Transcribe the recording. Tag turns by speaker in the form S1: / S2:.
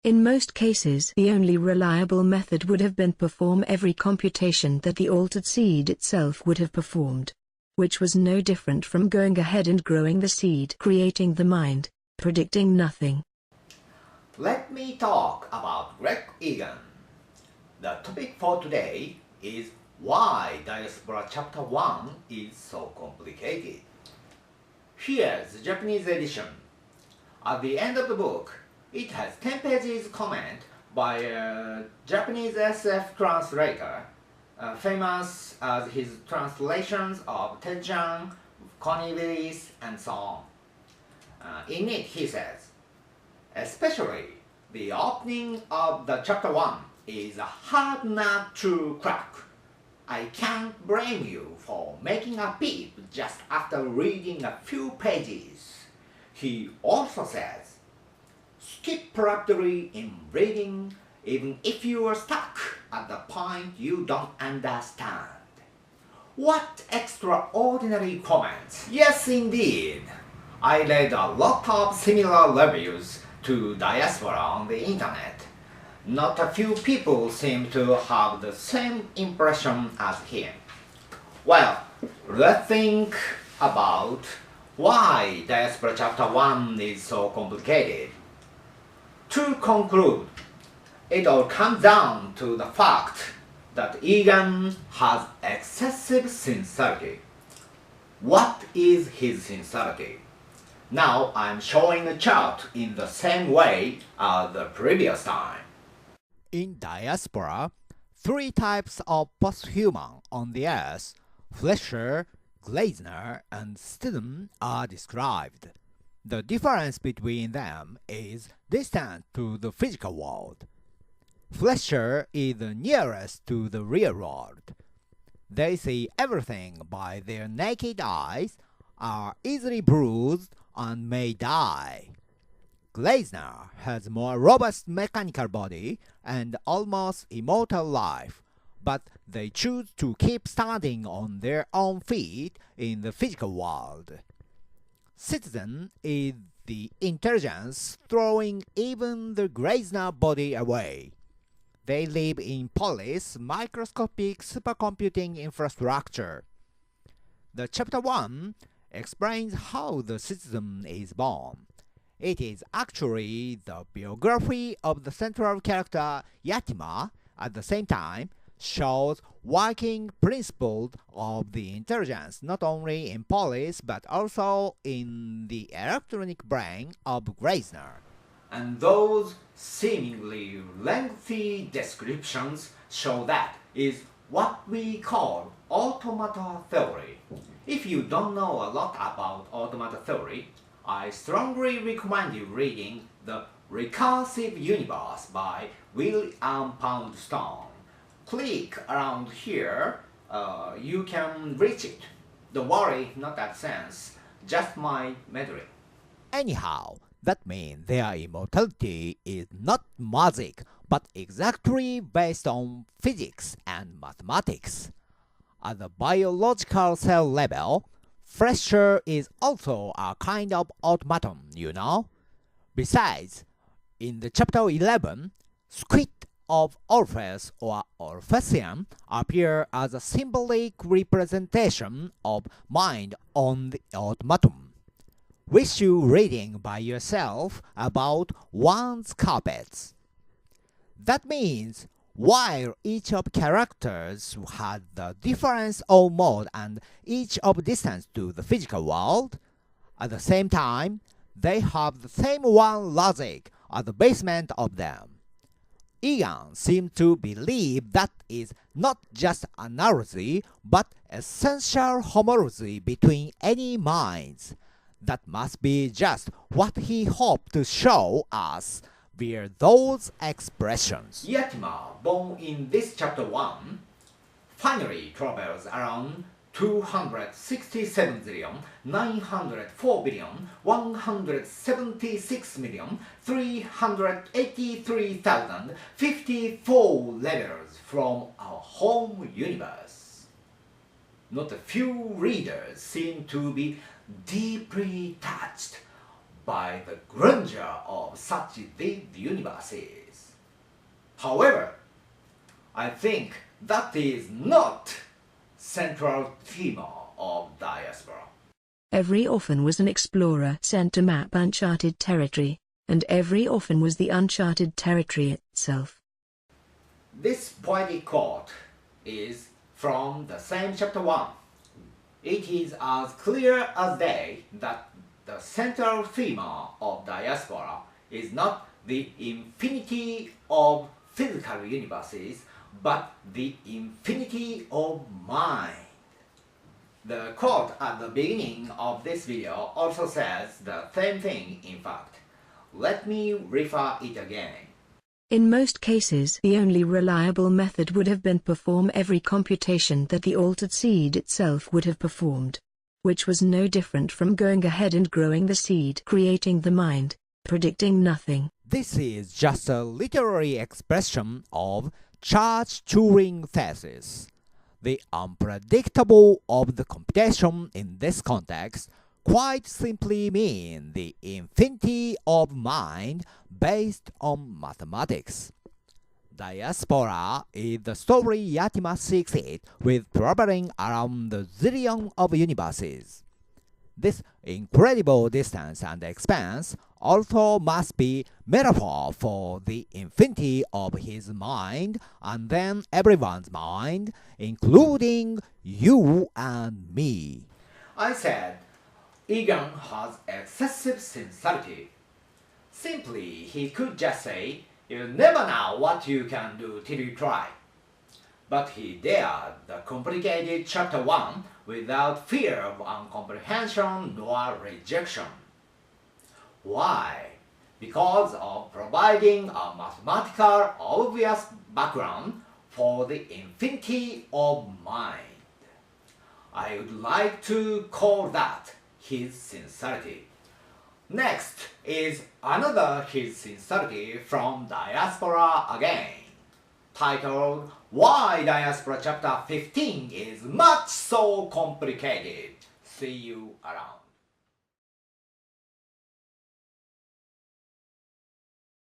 S1: In most cases, the only reliable method would have been perform every computation that the altered seed itself would have performed, which was no different from going ahead and growing the seed, creating the mind, predicting nothing.
S2: Let me talk about Greg Egan. The topic for today is why Diaspora Chapter 1 is so complicated. Here's the Japanese edition. At the end of the book, it has 10 pages comment by a Japanese SF translator, famous as his translations of Tejan, Cornelius, and so on. In it, he says, especially the opening of the chapter 1 is a hard nut to crack. I can't blame you for making a peep just after reading a few pages. He also says, skip rapidly in reading even if you are stuck at the point you don't understand. What extraordinary comments! Yes, indeed. I read a lot of similar reviews to Diaspora on the internet. Not a few people seem to have the same impression as him. Well, let's think about why Diaspora Chapter 1 is so complicated. To conclude, it all comes down to the fact that Egan has excessive sincerity. What is his sincerity? Now I'm showing a chart in the same way as the previous time.
S3: In Diaspora, 3 types of posthuman on the earth, Flesher, Gleisner, and Stidham, are described. The difference between them is distant to the physical world. Flesher is the nearest to the real world. They see everything by their naked eyes, are easily bruised, and may die. Gleisner has more robust mechanical body and almost immortal life, but they choose to keep standing on their own feet in the physical world. Citizen is the intelligence throwing even the Gleisner body away. They live in Polis' microscopic supercomputing infrastructure. The Chapter 1 explains how the citizen is born. It is actually the biography of the central character Yatima. At the same time, shows working principles of the intelligence not only in Polis but also in the electronic brain of Gleisner.
S2: And those seemingly lengthy descriptions show that is what we call automata theory. If you don't know a lot about automata theory, I strongly recommend you reading The Recursive Universe by William Poundstone. Click around here, you can reach it. Don't worry, not that sense, just my meddling.
S3: Anyhow, that means their immortality is not magic, but exactly based on physics and mathematics. At the biological cell level, Flesher is also a kind of automaton, you know. Besides, in the chapter 11, squid of Orpheus or Orpheus appear as a symbolic representation of mind on the automaton. Wish you reading by yourself about one's carpets. That means while each of characters had the difference of mode and each of distance to the physical world, at the same time, they have the same one logic at the basement of them. Egan seems to believe that is not just analogy, but essential homology between any minds. That must be just what he hoped to show us via those expressions.
S2: Yatima, born in this chapter 1, finally travels around 267,904,176,383,054 levels from our home universe. Not a few readers seem to be deeply touched by the grandeur of such vivid universes. However, I think that is not central theme of Diaspora.
S1: Every orphan was an explorer sent to map uncharted territory, and every orphan was the uncharted territory itself.
S2: This poetic quote is from the same chapter 1. It is as clear as day that the central theme of Diaspora is not the infinity of physical universes, but the infinity of mind. The quote at the beginning of this video also says the same thing in fact. Let me refer it again.
S1: In most cases, the only reliable method would have been perform every computation that the altered seed itself would have performed, which was no different from going ahead and growing the seed, creating the mind, predicting nothing.
S3: This is just a literary expression of Church-Turing thesis. The unpredictable of the computation in this context quite simply mean the infinity of mind based on mathematics. Diaspora is the story Yatima seeks it with traveling around the zillion of universes. This incredible distance and expanse also must be metaphor for the infinity of his mind and then everyone's mind, including you and me.
S2: I said Egan has excessive sincerity. Simply, he could just say, "You never know what you can do till you try." But he dared the complicated chapter 1 without fear of incomprehension nor rejection. Why? Because of providing a mathematical obvious background for the infinity of mind. I would like to call that his sincerity. Next is another his sincerity from Diaspora again, titled Why Diaspora Chapter 15 is Much So Complicated. See you around.